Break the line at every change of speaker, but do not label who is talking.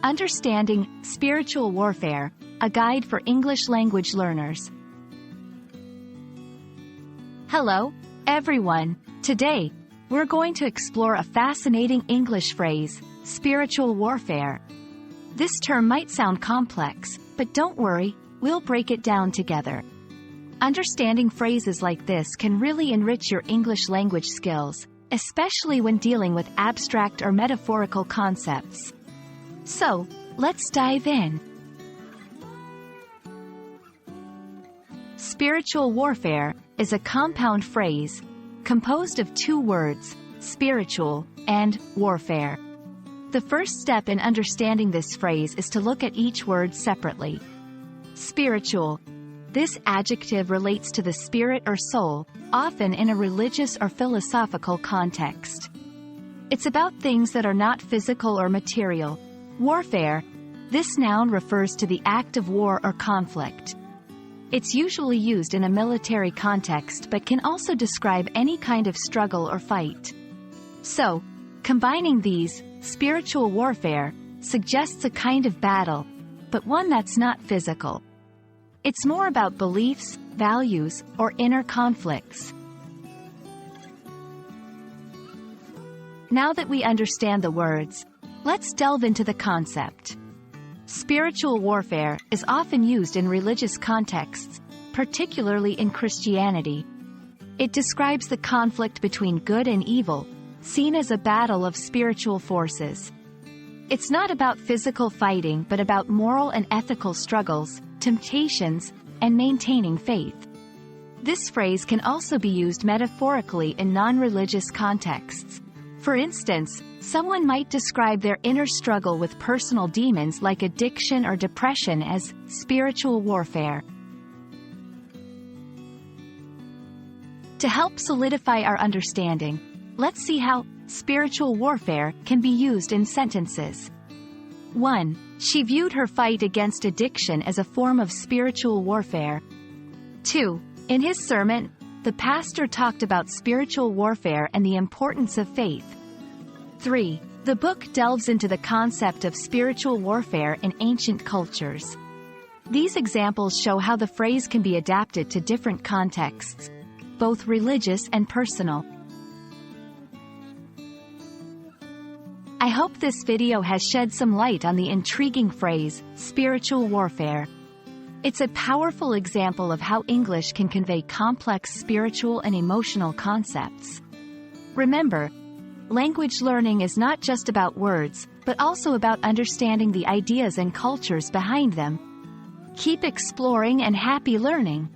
Understanding Spiritual Warfare, a guide for English language learners. Hello, everyone. Today, we're going to explore a fascinating English phrase, spiritual warfare. This term might sound complex, but don't worry, we'll break it down together. Understanding phrases like this can really enrich your English language skills, especially when dealing with abstract or metaphorical concepts. So, let's dive in. Spiritual warfare is a compound phrase composed of two words, spiritual and warfare. The first step in understanding this phrase is to look at each word separately. Spiritual. This adjective relates to the spirit or soul, often in a religious or philosophical context. It's about things that are not physical or material. Warfare. This noun refers to the act of war or conflict. It's usually used in a military context but can also describe any kind of struggle or fight. So, combining these, spiritual warfare, suggests a kind of battle, but one that's not physical. It's more about beliefs, values, or inner conflicts. Now that we understand the words, let's delve into the concept. Spiritual warfare is often used in religious contexts, particularly in Christianity. It describes the conflict between good and evil, seen as a battle of spiritual forces. It's not about physical fighting but about moral and ethical struggles, temptations, and maintaining faith. This phrase can also be used metaphorically in non-religious contexts. For instance, someone might describe their inner struggle with personal demons like addiction or depression as spiritual warfare. To help solidify our understanding, let's see how spiritual warfare can be used in sentences. 1. She viewed her fight against addiction as a form of spiritual warfare. 2. In his sermon, the pastor talked about spiritual warfare and the importance of faith. 3. The book delves into the concept of spiritual warfare in ancient cultures. These examples show how the phrase can be adapted to different contexts, both religious and personal. I hope this video has shed some light on the intriguing phrase, spiritual warfare. It's a powerful example of how English can convey complex spiritual and emotional concepts. Remember, language learning is not just about words, but also about understanding the ideas and cultures behind them. Keep exploring and happy learning!